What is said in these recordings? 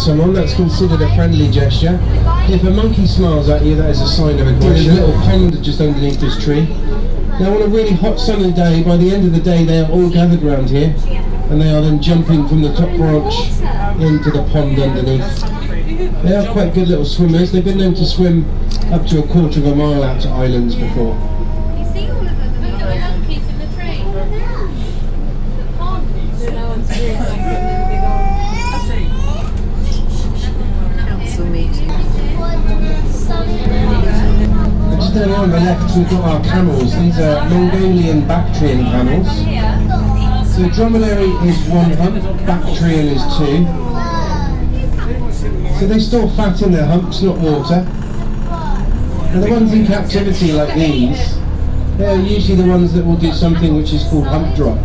someone, that's considered a friendly gesture. If a monkey smiles at you, that is a sign of aggression. There's a little pond just underneath this tree. Now on a really hot sunny day, by the end of the day they are all gathered around here, and they are then jumping from the top branch into the pond underneath. They are quite good little swimmers. They've been known to swim up to a quarter of a mile out to islands before. You see all of them, the monkeys in the tree? The pond. No one's doing council meeting. Just down on the left we've got our camels. These are Mongolian Bactrian camels. So dromedary is 1 hump, Bactrian is 2. So they store fat in their humps, not water. And the ones in captivity like these, they're usually the ones that will do something which is called hump drop.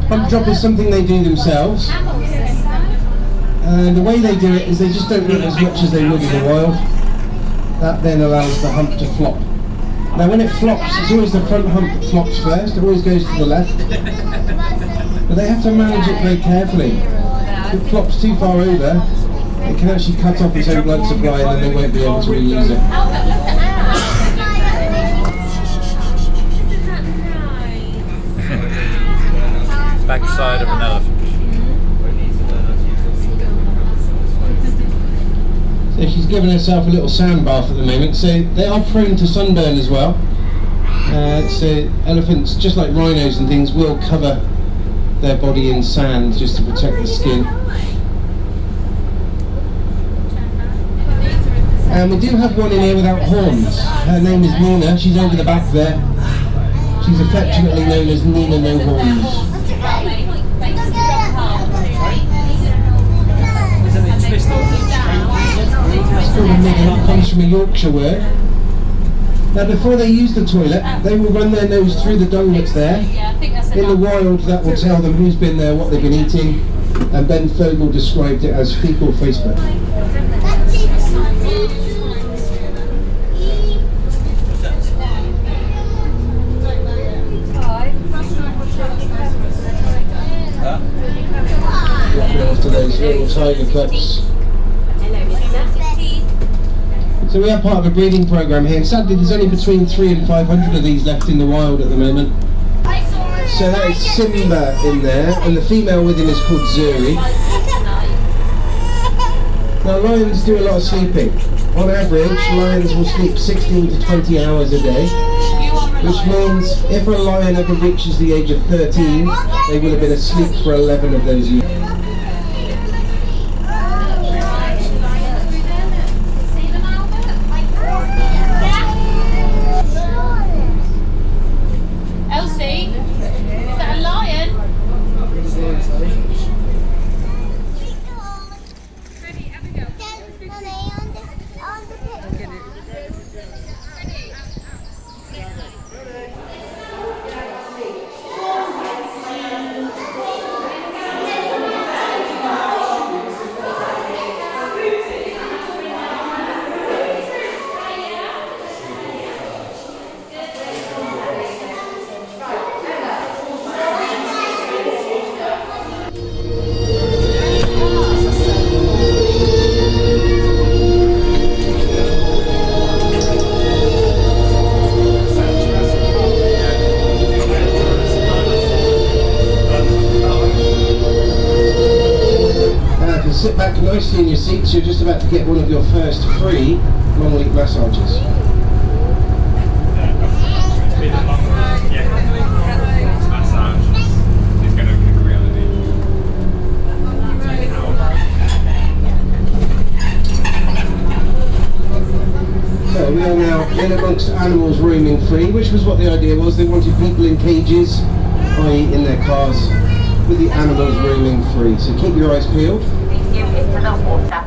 Hump drop is something they do themselves. And the way they do it is they just don't eat as much as they would in the wild. That then allows the hump to flop. Now when it flops, it's always the front hump that flops first, it always goes to the left. But they have to manage it very carefully. If it flops too far over, it can actually cut off its own blood supply and then they won't be able to reuse it. Backside of an elephant. So she's given herself a little sand bath at the moment, so they are prone to sunburn as well. So elephants, just like rhinos and things, will cover their body in sand just to protect the skin. And we do have one in here without horns. Her name is Nina, she's over the back there. She's affectionately known as Nina No Horns. It comes from a Yorkshire word. Now before they use the toilet, they will run their nose through the dung that's there. In the wild that will tell them who's been there, what they've been eating, and Ben Fogel described it as fecal Facebook. Looking after those little tiger cubs. So we are part of a breeding program here, and sadly there's only between 300 and 500 of these left in the wild at the moment. So that is Simba in there, and the female with him is called Zuri. Now lions do a lot of sleeping. On average, lions will sleep 16 to 20 hours a day, which means if a lion ever reaches the age of 13, they will have been asleep for 11 of those years. Sit back nicely in your seats, you're just about to get one of your first free Longleat massages. So we are now in amongst animals roaming free, which was what the idea was. They wanted people in cages, i.e. in their cars, with the animals roaming free. So keep your eyes peeled. Into the water.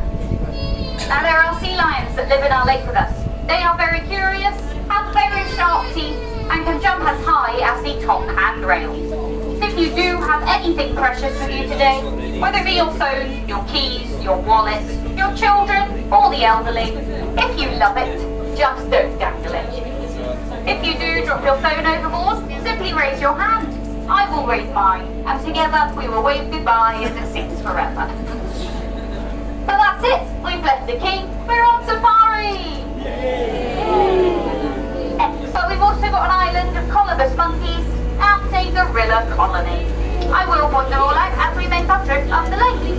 Now there are sea lions that live in our lake with us. They are very curious, have very sharp teeth, and can jump as high as the top handrails. If you do have anything precious with you today, whether it be your phone, your keys, your wallet, your children, or the elderly, if you love it, just don't dangle it. If you do drop your phone overboard, simply raise your hand. I will raise mine, and together we will wave goodbye as it seems forever. But that's it, we've left the key, we're on safari! But we've also got an island of colobus monkeys and a gorilla colony. I will point them all out as we make our trip up the lake.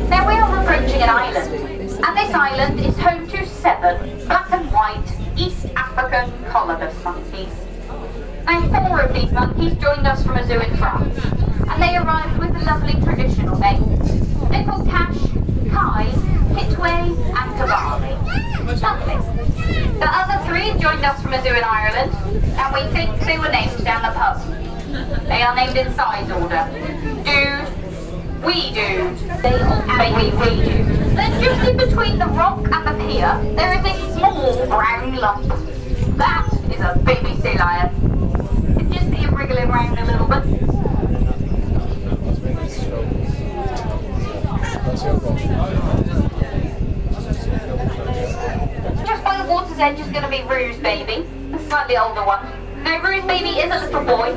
Now we are approaching an island, and this island is home to 7 black and white East African colobus monkeys. Now 4 of these monkeys joined us from a zoo in France, and they arrived with a lovely traditional names. They're called Cash, Kai, Kitway and Kavali. Lovely. The other 3 joined us from a zoo in Ireland, and we think they were named down the pub. They are named in size order. Dude, Wee Dude, and Wee Dude. Then just in between the rock and the pier, there is a small brown lump. That is a baby sea lion. You can just see him wriggling around a little bit. Just by the water's edge is going to be Rue's baby, the slightly older one. Now Rue's baby is a little boy.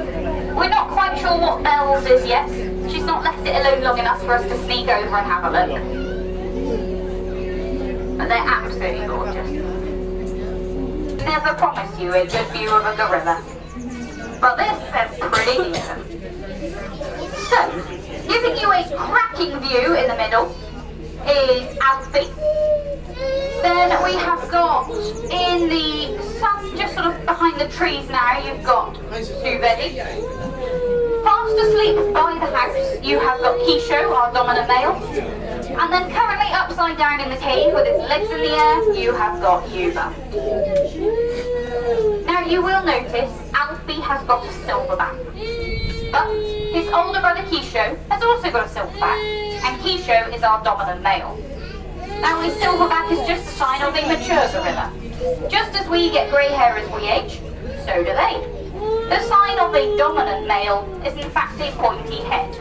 We're not quite sure what Belle's is yet. She's not left it alone long enough for us to sneak over and have a look. But they're absolutely gorgeous. Never promise you a good view of a gorilla. But this is pretty decent. So, giving you a cracking view in the middle is Alfie. Then we have got in the sun, just sort of behind the trees now, you've got Suvedi. Fast asleep by the house, you have got Kisho, our dominant male. And then currently upside down in the cave with his legs in the air, you have got Yuba. Now you will notice Alfie has got a silverback. But his older brother Kisho has also got a silverback, and Kisho is our dominant male. Now a silverback is just a sign of a mature gorilla. Just as we get grey hair as we age, so do they. The sign of a dominant male is in fact a pointy head.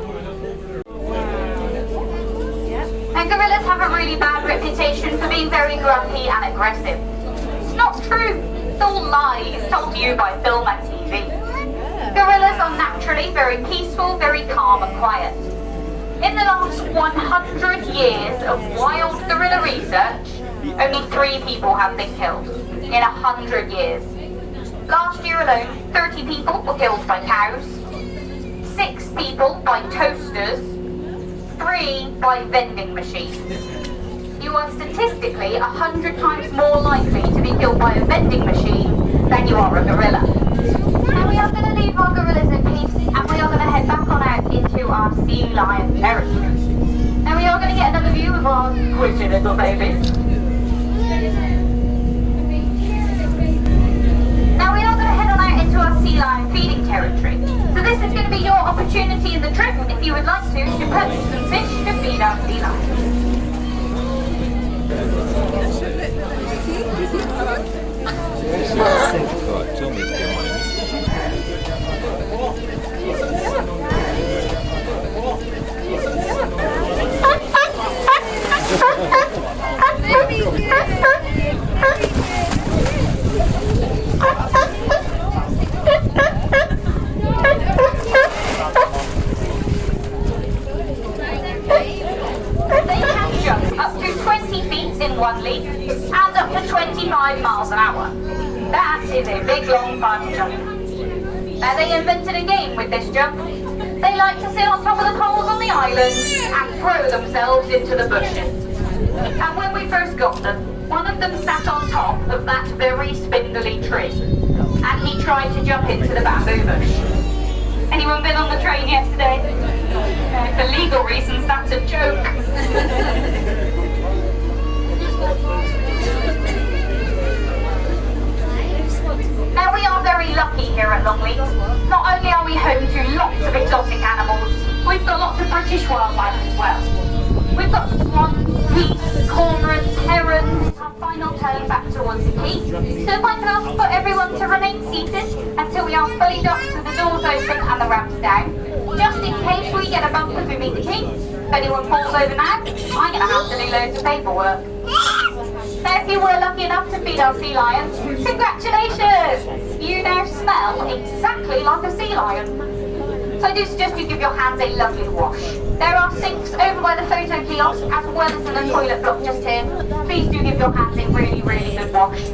Now gorillas have a really bad reputation for being very grumpy and aggressive. It's not true. It's all lies told to you by film and TV. Gorillas are naturally very peaceful, very calm and quiet. In the last 100 years of wild gorilla research, only 3 people have been killed. In 100 years. Last year alone, 30 people were killed by cows, 6 people by toasters, 3 by vending machines. You are statistically 100 times more likely to be killed by a vending machine than you are a gorilla. Now we are going to leave our gorillas in peace, and we are going to head back on out into our sea lion territory. Now we are going to get another view of our squishy little babies. Now we are going to head on out into our sea lion feeding territory. So this is going to be your opportunity in the trip, if you would like to purchase some fish to feed our sea lions. They can jump up to 20 feet in one leap and up to 25 miles an hour. That is a big long fun jump. Now they invented a game with this jump. They like to sit on top of the poles on the island and throw themselves into the bushes. And when we first got them, one of them sat on top of that very spindly tree, and he tried to jump into the bamboo bush. Anyone been on the train yesterday? For legal reasons, that's a joke. Now we are very lucky here at Longleat. Not only are we home to lots of exotic animals, we've got lots of British wildlife as well. We've got swans, geese, cormorants, herons. Our final turn back towards the quay. So if I can ask for everyone to remain seated until we are fully docked with the doors open and the ramps down. Just in case we get a bump as we meet the quay. If anyone falls over now, I'm going to have to do loads of paperwork. Now, if you were lucky enough to feed our sea lions, congratulations! You now smell exactly like a sea lion. So I do suggest you give your hands a lovely wash. There are sinks over by the photo kiosk as well as in the toilet block just here. Please do give your hands a really, really good wash.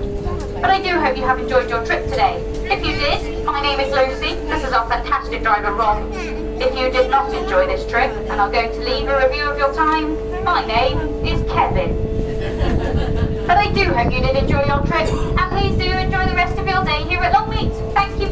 But I do hope you have enjoyed your trip today. If you did, my name is Lucy. This is our fantastic driver, Ron. If you did not enjoy this trip and are going to leave a review of your time, my name is Kevin. But I do hope you did enjoy your trip, and please do enjoy the rest of your day here at Longleat. Thank you